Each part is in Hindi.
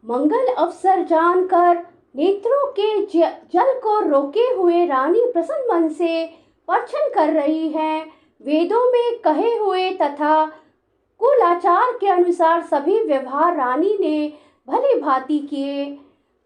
मंगल अवसर जानकर नेत्रों के जल को रोके हुए रानी प्रसन्न मन से पर्छन कर रही है। वेदों में कहे हुए तथा कुलाचार के अनुसार सभी व्यवहार रानी ने भली भांति किए।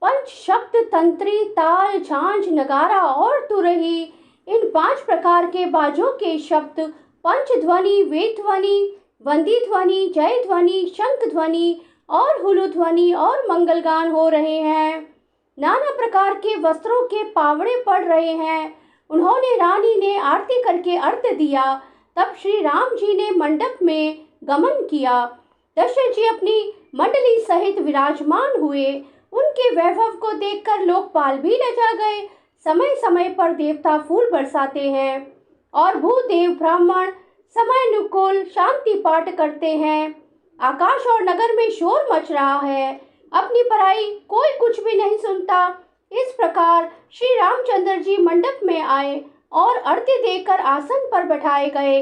पंच शब्द तंत्री, ताल, झांझ, नगारा और तुरही, इन 5 प्रकार के बाजों के शब्द पंच ध्वनि, वेद ध्वनि, वंदी ध्वनि, जय ध्वनि, शंख ध्वनि और हुलु ध्वनि और मंगलगान हो रहे हैं। नाना प्रकार के वस्त्रों के पावड़े पड़ रहे हैं। उन्होंने रानी ने आरती करके अर्घ्य दिया। तब श्री राम जी ने मंडप में गमन किया। दशरथ जी अपनी मंडली सहित विराजमान हुए। उनके वैभव को देखकर लोकपाल भी लजा गए। समय समय पर देवता फूल बरसाते हैं और भूदेव ब्राह्मण समयानुकूल शांति पाठ करते हैं। आकाश और नगर में शोर मच रहा है। अपनी पराई कोई कुछ भी नहीं सुनता। इस प्रकार श्री रामचंद्र जी मंडप में आए और आरती देकर आसन पर बैठाए गए।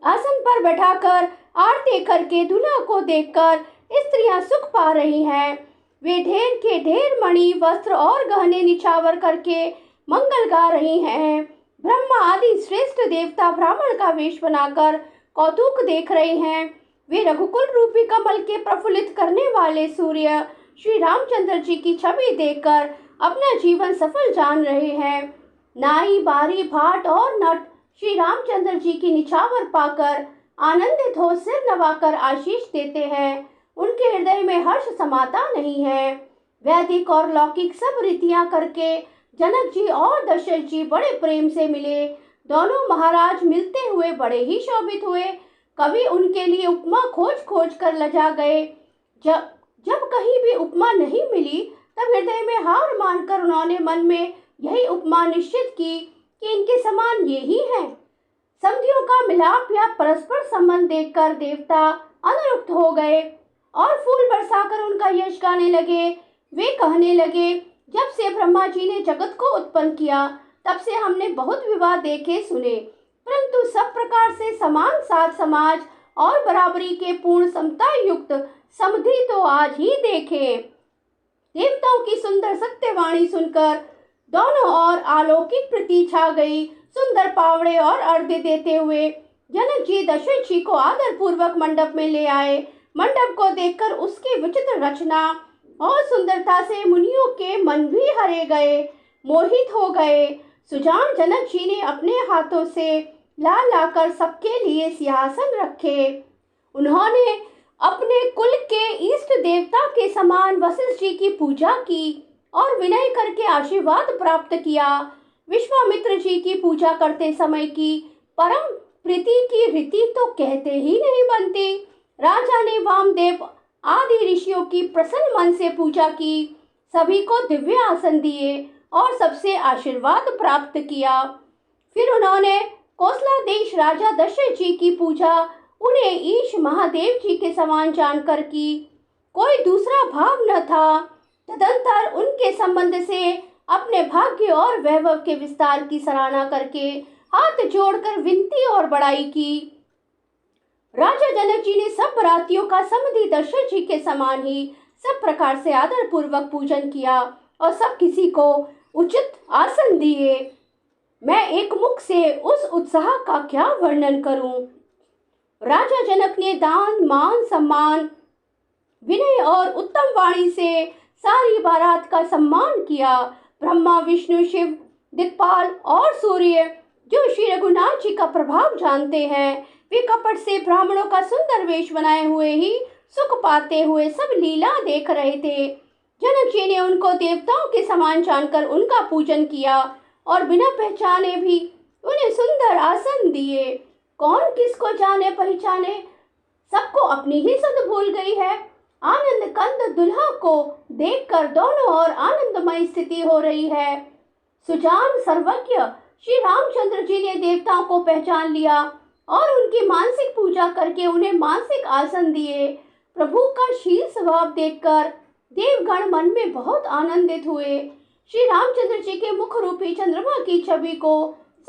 आसन पर बैठाकर आरती करके दूल्हा को देखकर स्त्रियां सुख पा रही हैं। वे ढेर के ढेर मणि, वस्त्र और गहने निछावर करके मंगल गा रही हैं। ब्रह्मा आदि श्रेष्ठ देवता ब्राह्मण का वेश बनाकर कौतुक देख रहे हैं। वे रघुकुल रूपी कमल के प्रफुल्लित करने वाले सूर्य श्री रामचंद्र जी की छवि देखकर अपना जीवन सफल जान रहे हैं। नाई, बारी, भाट और नट श्री रामचंद्र जी की निछावर पाकर आनंदित हो सिर नवाकर आशीष देते हैं। उनके हृदय में हर्ष समाता नहीं है। वैदिक और लौकिक सब रीतियां करके जनक जी और दशरथ जी बड़े प्रेम से मिले। दोनों महाराज मिलते हुए बड़े ही शोभित हुए। कवि उनके लिए उपमा खोज खोज कर लजा गए। जब जब कहीं भी उपमा नहीं मिली तब हृदय में हार मानकर उन्होंने मन में यही उपमा निश्चित की कि इनके समान ये ही हैं। संधियों का मिलाप या परस्पर संबंध देखकर देवता अनुरक्त हो गए और फूल बरसाकर उनका यश गाने लगे। वे कहने लगे, जब से ब्रह्मा जी ने जगत को उत्पन्न किया तब से हमने बहुत विवाह देखे सुने, परंतु सब प्रकार से समान साथ समाज और बराबरी के पूर्ण समता युक्त समधि तो आज ही देखे। देवताओं की सुंदर सत्यवाणी सुनकर दोनों ओर अलौकिक प्रीति छा गई। सुंदर पावड़े और अर्घ्य देते हुए जनक जी दशरथ जी को आदर पूर्वक मंडप में ले आए। मंडप को देखकर उसकी विचित्र रचना और सुंदरता से मुनियों के मन भी हरे गए, मोहित हो गए। सुजान जनक जी ने अपने हाथों से ला लाकर सबके लिए सिंहासन रखे। उन्होंने अपने कुल के इष्ट देवता के समान वशिष्ठ जी की पूजा की और विनय करके आशीर्वाद प्राप्त किया। विश्वामित्र जी की पूजा करते समय की परम प्रीति की रीति तो कहते ही नहीं बनती। राजा ने वामदेव आदि ऋषियों की प्रसन्न मन से पूजा की, सभी को दिव्य आसन दिए और सबसे आशीर्वाद प्राप्त किया। फिर उन्होंने कोसला देश राजा दशरथ जी की पूजा उन्हें ईश महादेव जी के समान जानकर की। कोई दूसरा भाव न था। तदंतर उनके संबंध से अपने भाग्य और वैभव के विस्तार की सराहना करके हाथ जोड़कर विनती और बड़ाई की। राजा जनक जी ने सब बरातियों का समधि दशरथ जी के समान ही सब प्रकार से आदर पूर्वक पूजन किया और सब किसी को उचित आसन दिए। मैं एक मुख से उस उत्साह का क्या वर्णन करूं। राजा जनक ने दान, मान, सम्मान, विनय और उत्तम वाणी से सारी बारात का सम्मान किया। ब्रह्मा, विष्णु, शिव, दिक्पाल और सूर्य जो श्री रघुनाथ जी का प्रभाव जानते हैं, वे कपट से ब्राह्मणों का सुंदर वेश बनाए हुए ही सुख पाते हुए सब लीला देख रहे थे। जनक जी ने उनको देवताओं के समान जानकर उनका पूजन किया और बिना पहचाने भी उन्हें सुंदर आसन दिए। कौन किसको जाने पहचाने, सबको अपनी ही सुध भूल गई है। आनंद कंद दुल्हा को देखकर दोनों ओर आनंदमय स्थिति हो रही है। सुजान सर्वज्ञ श्री रामचंद्र जी ने देवताओं को पहचान लिया और उनकी मानसिक पूजा करके उन्हें मानसिक आसन दिए। प्रभु का शील स्वभाव देखकर देवगण मन में बहुत आनंदित हुए। श्री रामचंद्र जी के मुख रूपी चंद्रमा की छवि को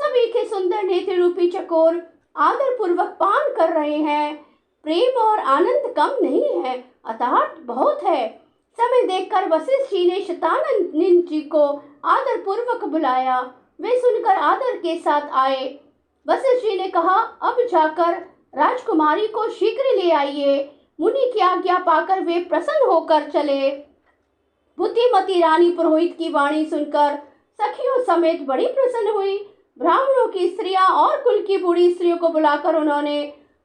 सभी के सुंदर नेत्र रूपी चकोर आदर पूर्वक पान कर रहे हैं। प्रेम और आनंद कम नहीं है, अर्थात बहुत है। समय देखकर वशिष्ठ जी ने शतानंद जी को आदर पूर्वक बुलाया। वे सुनकर आदर के साथ आए। वशिष्ठ जी ने कहा, अब जाकर राजकुमारी को शीघ्र ले आइए। मुनि की आज्ञा पाकर वे प्रसन्न होकर चले। बुद्धिमती रानी पुरोहित की वाणी सुनकर सखियों समेत बड़ी प्रसन्न हुई। ब्राह्मणों की स्त्रियां और कुल की बूढ़ी स्त्रियों को बुलाकर उन्होंने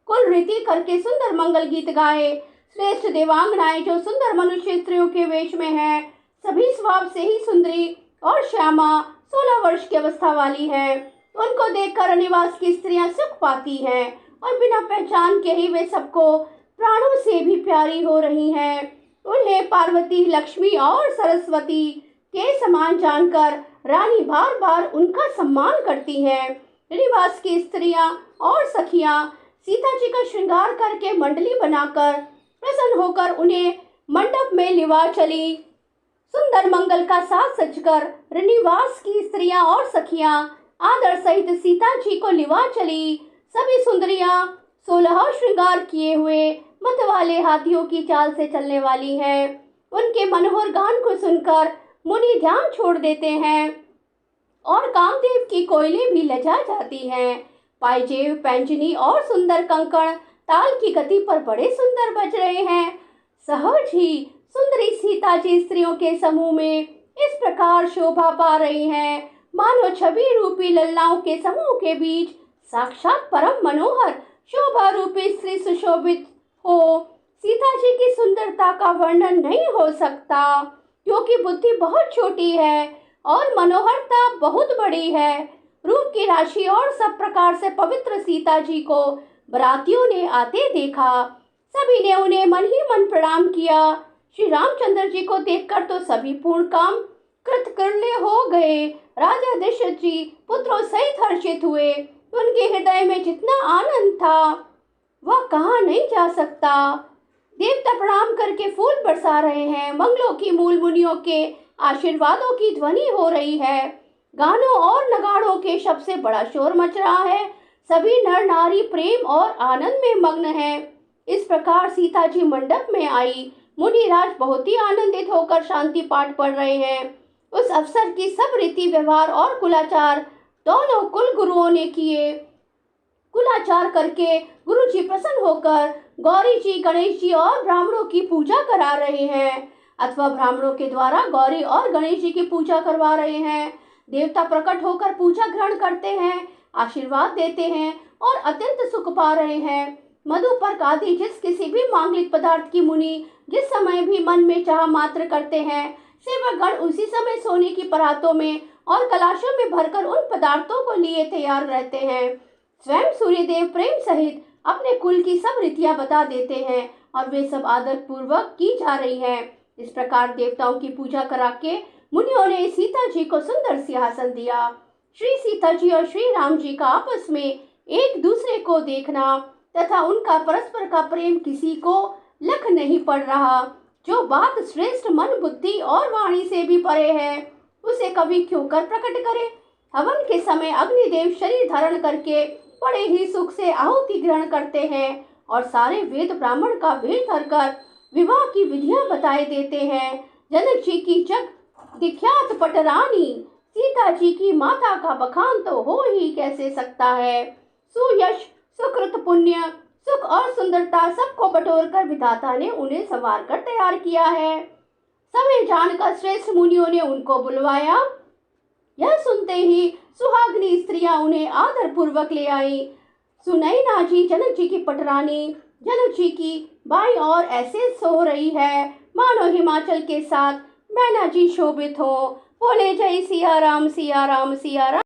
कुल रीति करके सुंदर मंगल गीत गाए। श्रेष्ठ देवांगनाएं जो सुंदर मनुष्य स्त्रियों के वेश में हैं, सभी स्वभाव से ही सुंदरी और श्यामा 16 वर्ष की अवस्था वाली है। उनको देखकर अनिवास की स्त्रियां सुख पाती हैं और बिना पहचान के ही वे सबको प्राणों से भी प्यारी हो रही हैं। उन्हें पार्वती, लक्ष्मी और सरस्वती के समान जानकर रानी बार बार उनका सम्मान करती हैं। निवास की स्त्रियां और सखियां सीता जी का श्रृंगार करके मंडली बनाकर प्रसन्न होकर उन्हें मंडप में लिवा चली। सुंदर मंगल का साज सजकर निवास की स्त्रियां और सखियां आदर सहित सीता जी को लिवा चली। सभी सुंदरियां 16 श्रृंगार किए हुए मत वाले हाथियों की चाल से चलने वाली हैं। उनके मनोहर गान को सुनकर मुनि ध्यान छोड़ देते हैं और कामदेव की कोयलें भी लजा जाती हैं। पायजेब, पैंजनी और सुंदर कंकण ताल की गति पर बड़े सुंदर बज रहे हैं। सहज ही सुंदरी सीता जी स्त्रियों के समूह में इस प्रकार शोभा पा रही हैं, मानो छवि रूपी ललनाओं के समूह के बीच साक्षात परम मनोहर शोभा रूपी स्त्री सुशोभित हो। सीता जी की सुंदरता का वर्णन नहीं हो सकता, क्योंकि बुद्धि बहुत छोटी है और मनोहरता बहुत बड़ी है। रूप की राशि और सब प्रकार से पवित्र सीता जी को बरातियों ने आते देखा। सभी ने उन्हें मन ही मन प्रणाम किया। श्री रामचंद्र जी को देखकर तो सभी पूर्ण काम कृतकृत्य हो गए। राजा दशरथ जी पुत्रों सहित हर्षित हुए। उनके हृदय में जितना आनंद था वह कहा नहीं जा सकता। देवता प्रणाम करके फूल बरसा रहे हैं। मंगलों की मूल मुनियों के आशीर्वादों की ध्वनि हो रही है। गानों और नगाड़ों के शब्द से बड़ा शोर मच रहा है। सभी नर नारी प्रेम और आनंद में मग्न हैं। इस प्रकार सीता जी मंडप में आई। मुनिराज बहुत ही आनंदित होकर शांति पाठ पढ़ रहे हैं। उस अवसर की सब रीति व्यवहार और कुलाचार दोनों कुल गुरुओं ने किए। कुलाचार करके गुरु जी प्रसन्न होकर गौरी जी, गणेश जी और ब्राह्मणों की पूजा करा रहे हैं, अथवा ब्राह्मणों के द्वारा गौरी और गणेश जी की पूजा करवा रहे हैं। देवता प्रकट होकर पूजा ग्रहण करते हैं, आशीर्वाद देते हैं और अत्यंत सुख पा रहे हैं। मधुपर्क आदि जिस किसी भी मांगलिक पदार्थ की मुनि जिस समय भी मन में चाह मात्र करते हैं, सेवकगण उसी समय सोने की परातों में और कलाशों में भरकर उन पदार्थों को लिए तैयार रहते हैं। स्वयं सूर्यदेव प्रेम सहित अपने कुल की सब रीतियां बता देते हैं और वे सब आदर पूर्वक की जा रही हैं। इस प्रकार देवताओं की पूजा करा के मुनियों ने सीता जी को सुंदर सिंहासन दिया। श्री सीता जी और श्री राम जी का आपस में एक दूसरे को देखना तथा उनका परस्पर का प्रेम किसी को लख नहीं पड़ रहा। जो बात श्रेष्ठ मन, बुद्धि और वाणी से भी परे है, उसे कवि क्यों कर प्रकट करे। हवन के समय अग्निदेव शरीर धारण करके बड़े ही सुख से आहुति ग्रहण करते हैं और सारे वेद ब्राह्मण का वेद धरकर विवाह की विधियां बताए देते हैं। जनक जी की जग विख्यात पटरानी सीता जी की माता का बखान तो हो ही कैसे सकता है। सुयश, सुकृत, पुण्य, सुख और सुंदरता सबको बटोर कर विधाता ने उन्हें संवार कर तैयार किया है। समय जानकर श्रेष्ठ मुनियों ने उनको बुलवाया। यह सुनते ही सुहागनी स्त्रियां उन्हें आदर पूर्वक ले आई। सुनैना जी जनक जी की पटरानी जनक जी की बाई और ऐसे सो रही है मानो हिमाचल के साथ मैना जी शोभित हो। बोले जय सिया राम सिया राम सिया राम।